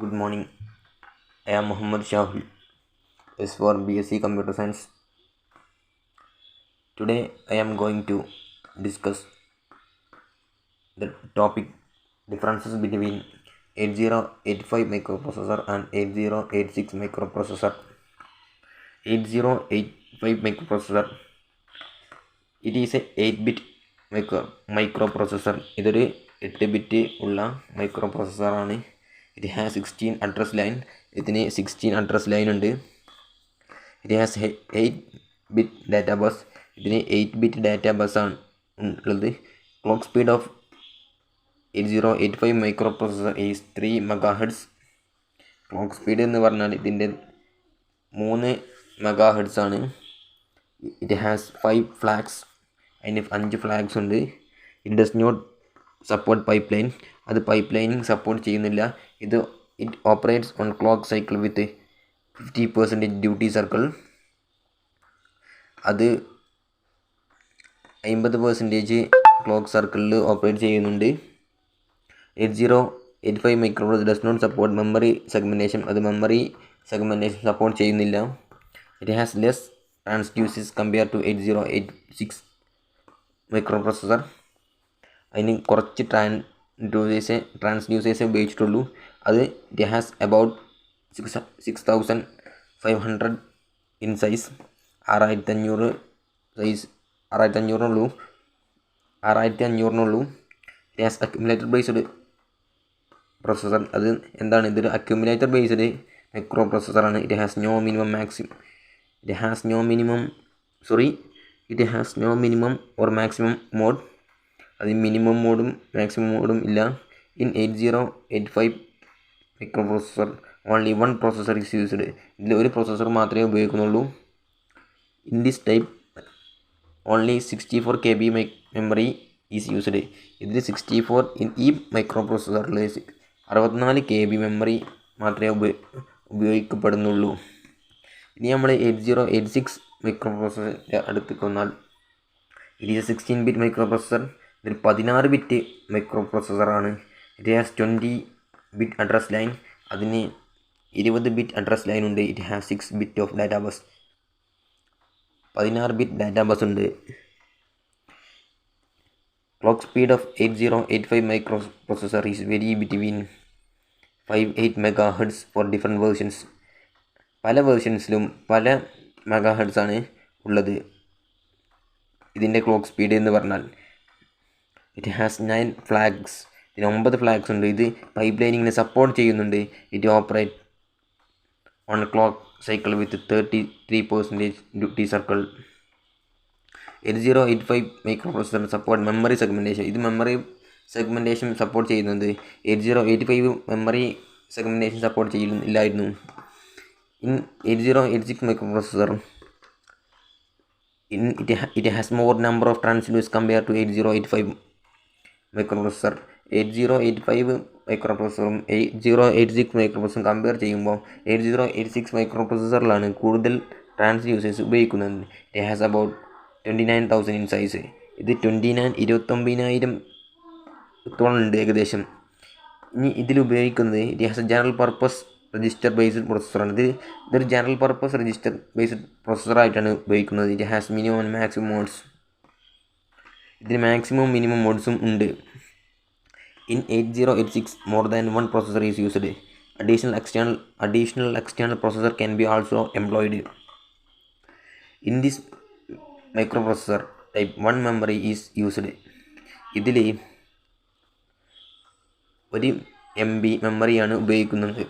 Good morning. I am Muhammad Shahul, S for BSc Computer Science. Today I am going to discuss the topic differences between 8085 microprocessor and 8086 microprocessor. 8085 microprocessor, it is a 8-bit microprocessor. ഇതൊരു 8-ബിറ്റ് ഉള്ള microprocessor ആണ്. It has 16 address line. ഇതിന് 16 address line ഉണ്ട്. It has 8-ബിറ്റ് data bus. ഇതിന് 8-ബിറ്റ് data bus ആണ് ഉള്ളത്. Clock speed of 8085 microprocessor is 3 MHz. Clock speed എന്ന് പറഞ്ഞാൽ ഇതിൻ്റെ 3 MHz ആണ്. It has 5 flags. അതിന് 5 ഫ്ലാഗ്സ് ഉണ്ട്. It does not support pipeline. അത് പൈപ്പ് ലൈനിങ് സപ്പോർട്ട് ചെയ്യുന്നില്ല. It operates on clock cycle with 50% duty circle. അത് 50% ക്ലോക്ക് സർക്കിളിൽ ഓപ്പറേറ്റ് ചെയ്യുന്നുണ്ട്. 8085 microprocessor does not support memory segmentation. അത് മെമ്മറി സെഗ്മെൻറ്റേഷൻ സപ്പോർട്ട് ചെയ്യുന്നില്ല. It has less transducers compare to 8086 microprocessor. അതിന് കുറച്ച് ട്രാൻസ്ഡ്യൂസേഴ്സേ ഉപയോഗിച്ചിട്ടുള്ളൂ. അത് it has about 6500 in size. 6500 size. 6500 it has accumulator based processor. അത് എന്താണ്? ഇതൊരു അക്യുമുലേറ്റർ ബേസ്ഡ് മൈക്രോ പ്രൊസസ്സറാണ്. It has no minimum or maximum mode. അത് മിനിമം മോഡും മാക്സിമം മോഡും ഇല്ല. In 8085 microprocessor only 1 processor is used. ഇതിൽ ഒരു പ്രോസസ്സർ മാത്രമേ ഉപയോഗിക്കുന്നുള്ളൂ. In this type only 64 KB memory is used. ഇതിൽ 64 ഈ മൈക്രോപ്രൊസസ്സറിൽ 64 KB മെമ്മറി മാത്രമേ ഉപയോഗിക്കപ്പെടുന്നുള്ളൂ. ഇനി നമ്മൾ 8086 മൈക്രോപ്രൊസസ്സറിൻ്റെ അടുത്തേക്ക് വന്നാൽ, ഇറ്റ് ഈസ് 16-ബിറ്റ് മൈക്രോപ്രൊസസ്സർ. ഇതൊരു 16-ബിറ്റ് മൈക്രോപ്രൊസസ്സറാണ്. ഇറ്റ് ഹാസ് 20-ബിറ്റ് അഡ്രസ് ലൈൻ. അതിന് 20-ബിറ്റ് അഡ്രസ് ലൈൻ ഉണ്ട്. ഇറ്റ് ഹാസ് 6-ബിറ്റ് ഓഫ് ഡാറ്റ ബസ്. 16-ബിറ്റ് ഡാറ്റ ബസ് ഉണ്ട്. Clock speed of 8085 microprocessor is very between 5-8 MHz for different versions. പല വേർഷൻസിലും പല മെഗാഹെർട്സ് ആണ് ഉള്ളത്. ഇതിൻ്റെ ക്ലോക്ക് സ്പീഡ് എന്ന് പറഞ്ഞാൽ ഇറ്റ് ഹാസ് 9 ഫ്ലാഗ്സ്. ഇതിന് 9 ഫ്ലാഗ്സ് ഉണ്ട്. ഇത് പൈപ്പ് ലൈനിങ്ങിനെ സപ്പോർട്ട് ചെയ്യുന്നുണ്ട്. It operate on clock cycle with 33% duty circle. 8085 microprocessor support memory segmentation. ഇത് മെമ്മറി സെഗ്മെൻറ്റേഷൻ സപ്പോർട്ട് ചെയ്യുന്നത്. 8085 മെമ്മറി സെഗ്മെൻറ്റേഷൻ സപ്പോർട്ട് ചെയ്യുന്നില്ലായിരുന്നു. In 8086 microprocessor, it has more number of transducers compared to 8085 microprocessor. 8085 മൈക്രോപ്രൊസസ്സറും 8086 മൈക്രോപ്രൊസസ്സറും കമ്പയർ ചെയ്യുമ്പോൾ 8086 മൈക്രോപ്രൊസസ്സറിലാണ് കൂടുതൽ transducers ഉപയോഗിക്കുന്നത്. It has about 29,000 in size. ഇത് 29,000 ഉണ്ട് ഏകദേശം. ഇനി ഇതിൽ ഉപയോഗിക്കുന്നത് it has a general purpose register based പ്രൊസസ്സറാണ്. ഇതൊരു ജനറൽ പർപ്പസ് രജിസ്റ്റർ ബേസ്ഡ് പ്രൊസസ്സറായിട്ടാണ് ഉപയോഗിക്കുന്നത്. It has minimum and maximum modes. ഇതിന് മാക്സിമം മിനിമം മോഡ്സും ഉണ്ട്. In 8086 more than 1 processor is used. Additional external processor can be also employed. In this microprocessor type 1 memory is used. ഇതിൽ 1 MB മെമ്മറിയാണ് ഉപയോഗിക്കുന്നത്.